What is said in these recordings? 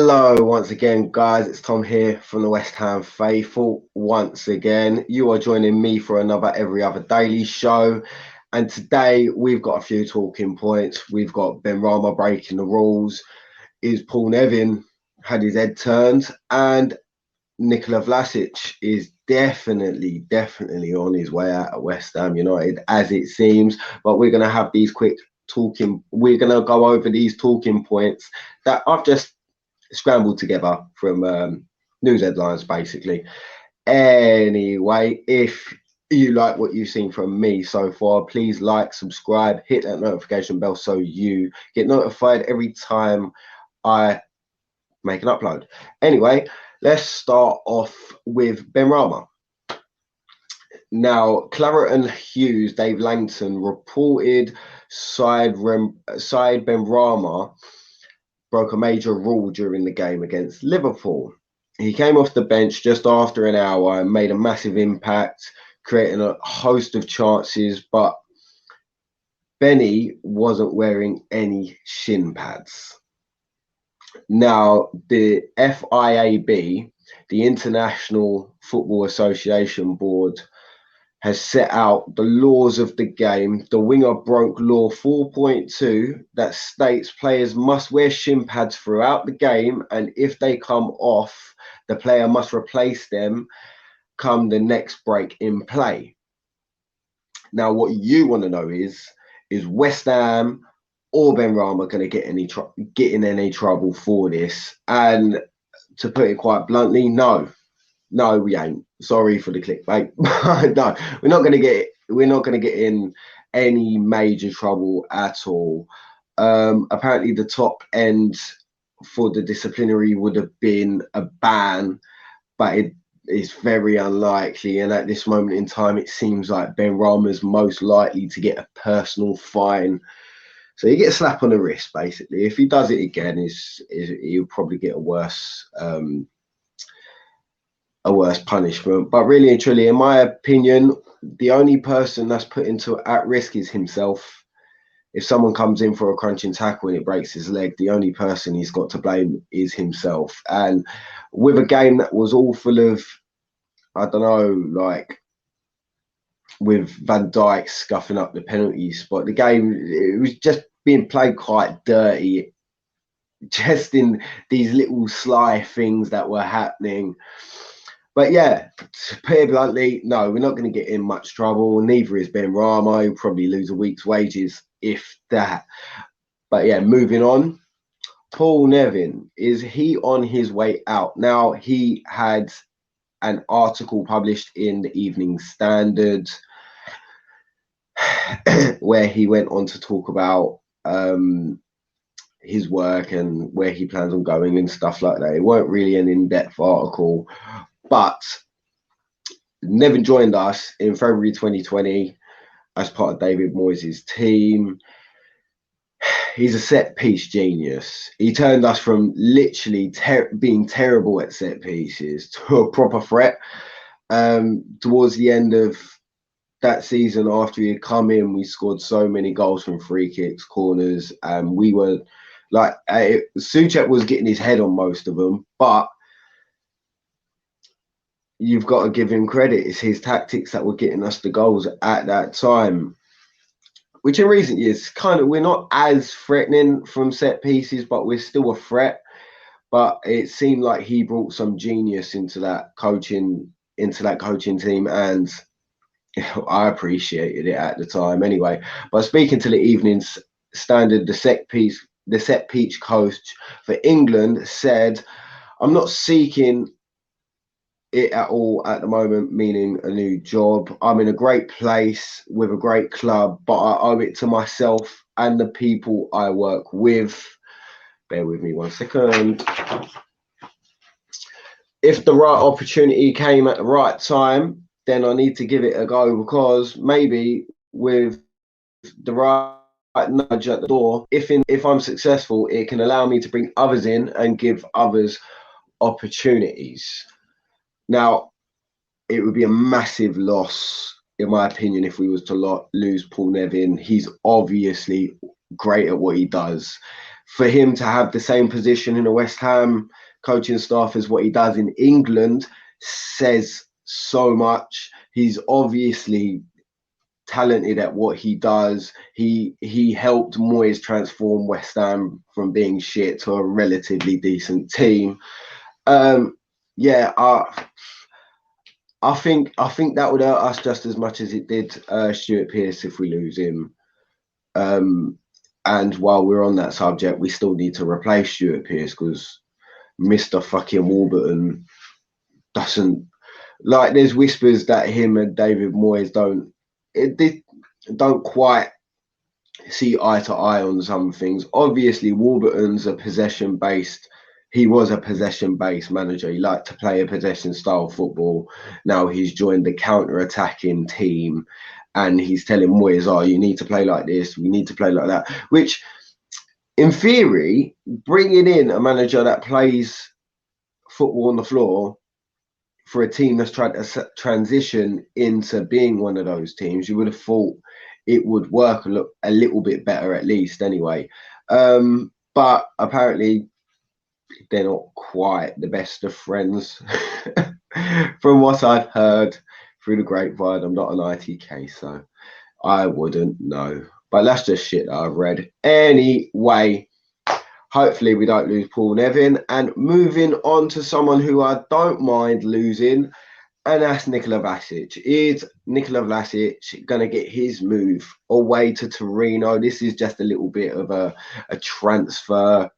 Hello, once again, guys. It's Tom here from the West Ham Faithful. Once again, you are joining me for another Every Other Daily show. And today we've got a few talking points. We've got Benrahma breaking the rules. Is Paul Nevin had his head turned? And Vlasic is definitely on his way out of West Ham United, as it seems. But we're going to have these we're going to go over these talking points that I've just scrambled together from news headlines, basically. Anyway, if you like what you've seen from me so far, please like, subscribe, hit that notification bell so you get notified every time I make an upload. Anyway, let's start off with Benrahma. Now, Claret and Hughes, Dave Langton reported side Benrahma broke a major rule during the game against Liverpool. He came off the bench just after an hour and made a massive impact, creating a host of chances, but Benny wasn't wearing any shin pads. Now, the FIAB, the International Football Association Board, has set out the laws of the game. The winger broke law 4.2 that states players must wear shin pads throughout the game, and if they come off, the player must replace them come the next break in play. Now, what you want to know is West Ham or Benrahma going to get in any trouble for this? And to put it quite bluntly, no, we ain't. Sorry for the clickbait. No, we're not going to get in any major trouble at all. Apparently, the top end for the disciplinary would have been a ban, but it is very unlikely. And at this moment in time, it seems like Benrahma is most likely to get a personal fine. So you get a slap on the wrist, basically. If he does it again, he'll probably get a worse punishment. But really and truly, in my opinion, the only person that's put at risk is himself. If someone comes in for a crunching tackle and it breaks his leg, the only person he's got to blame is himself. And with a game that was all full of, I don't know, like with Van Dijk scuffing up the penalty spot, the game, it was just being played quite dirty, just in these little sly things that were happening. But yeah, to put it bluntly, no, we're not going to get in much trouble. Neither is Benrahma. He'll probably lose a week's wages, if that. But yeah, moving on. Paul Nevin, is he on his way out? Now, he had an article published in the Evening Standard where he went on to talk about his work and where he plans on going and stuff like that. It weren't really an in-depth article. But Nevin joined us in February 2020 as part of David Moyes' team. He's a set-piece genius. He turned us from literally being terrible at set pieces to a proper threat. Towards the end of that season, after he had come in, we scored so many goals from free kicks, corners, and we were like, Souček was getting his head on most of them, but you've got to give him credit. It's his tactics that were getting us the goals at that time, which in recent years, we're not as threatening from set pieces, but we're still a threat. But it seemed like he brought some genius into that coaching team, and I appreciated it at the time anyway. But speaking to the Evening Standard, the set piece coach for England said, "I'm not seeking it at all at the moment, meaning a new job. I'm in a great place with a great club, but I owe it to myself and the people I work with." Bear with me 1 second. If the right opportunity came at the right time, then I need to give it a go, because maybe with the right nudge at the door, if I'm successful, it can allow me to bring others in and give others opportunities. Now, it would be a massive loss, in my opinion, if we was to lose Paul Nevin. He's obviously great at what he does. for him to have the same position in the West Ham coaching staff as what he does in England says so much. He's obviously talented at what he does. He helped Moyes transform West Ham from being shit to a relatively decent team. Yeah, I think that would hurt us just as much as it did Stuart Pearce if we lose him. And while we're on that subject, we still need to replace Stuart Pearce because Mr. fucking Warburton doesn't, like, there's whispers that him and David Moyes don't quite see eye to eye on some things. Obviously, Warburton's he was a possession-based manager. He liked to play a possession-style football. Now he's joined the counter-attacking team, and he's telling Moyes, "Oh, you need to play like this. We need to play like that." Which, in theory, bringing in a manager that plays football on the floor for a team that's trying to transition into being one of those teams, you would have thought it would work a little bit better, at least anyway. But apparently they're not quite the best of friends from what I've heard through the grapevine. I'm not an ITK, so I wouldn't know, but that's just shit that I've read. Anyway, hopefully we don't lose Paul Nevin. And moving on to someone who I don't mind losing, and that's Nikola Vlasic. Is Nikola Vlasic going to get his move away to Torino? This is just a little bit of a transfer,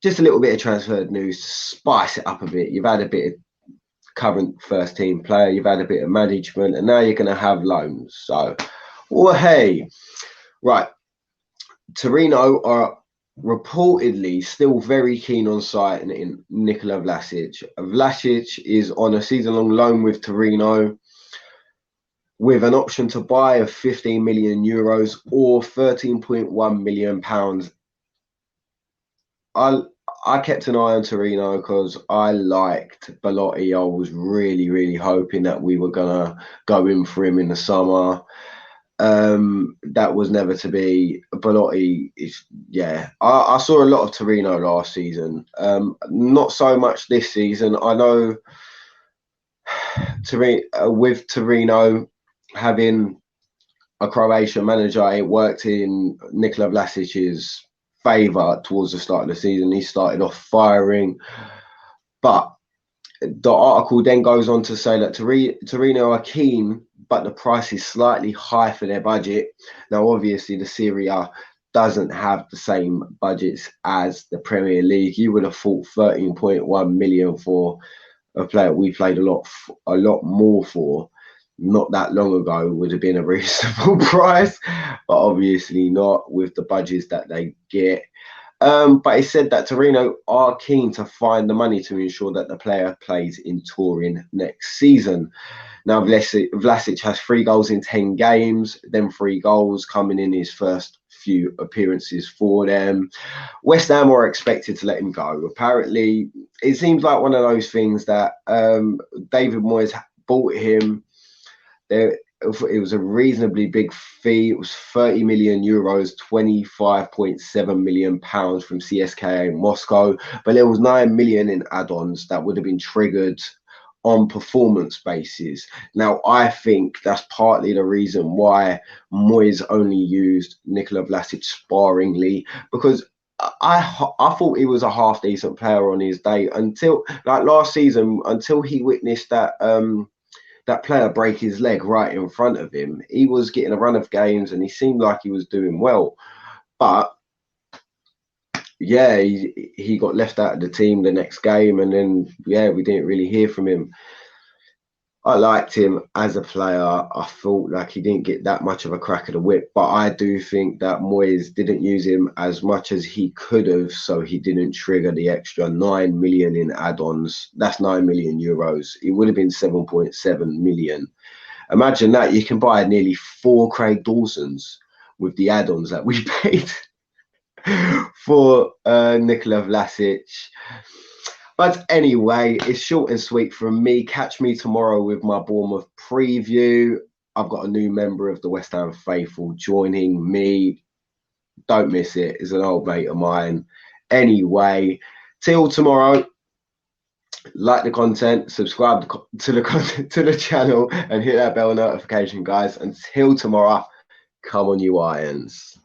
just a little bit of transfer news to spice it up a bit. You've had a bit of current first team player, you've had a bit of management, and now you're going to have loans. So, well, hey, right. Torino are reportedly still very keen on signing in Nikola Vlasic. Vlasic is on a season-long loan with Torino with an option to buy of 15 million euros or 13.1 million pounds. I kept an eye on Torino because I liked Belotti. I was really hoping that we were gonna go in for him in the summer. That was never to be. Belotti is, yeah. I saw a lot of Torino last season. Not so much this season. I know with Torino having a Croatian manager, it worked in Nikola Vlasic's favour towards the start of the season. He started off firing, but the article then goes on to say that Torino are keen, but the price is slightly high for their budget. Now, obviously, the Serie A doesn't have the same budgets as the Premier League. You would have thought 13.1 million for a player we played a lot more for not that long ago would have been a reasonable price, but obviously not with the budgets that they get. But it said that Torino are keen to find the money to ensure that the player plays in Turin next season. Now, Vlasic has 3 goals in 10 games, then 3 goals coming in his first few appearances for them. West Ham are expected to let him go. Apparently, it seems like one of those things that David Moyes bought him. It was a reasonably big fee. It was 30 million euros, 25.7 million pounds from CSKA Moscow, but there was 9 million in add-ons that would have been triggered on performance basis. Now, I think that's partly the reason why Moyes only used Nikola Vlasic sparingly, because I thought he was a half decent player on his day until, like, last season, until he witnessed that that player break his leg right in front of him. He was getting a run of games and he seemed like he was doing well. But yeah, he got left out of the team the next game, and then yeah, we didn't really hear from him. I liked him as a player. I felt like he didn't get that much of a crack of the whip, but I do think that Moyes didn't use him as much as he could have, so he didn't trigger the extra 9 million in add-ons. That's 9 million euros. It would have been 7.7 million. Imagine that. You can buy nearly 4 Craig Dawsons with the add-ons that we paid for Nikola Vlasic. But anyway, it's short and sweet from me. Catch me tomorrow with my Bournemouth preview. I've got a new member of the West Ham Faithful joining me. Don't miss it. It's an old mate of mine. Anyway, till tomorrow, like the content, subscribe to the content, to the channel, and hit that bell notification, guys. Until tomorrow, come on, you irons.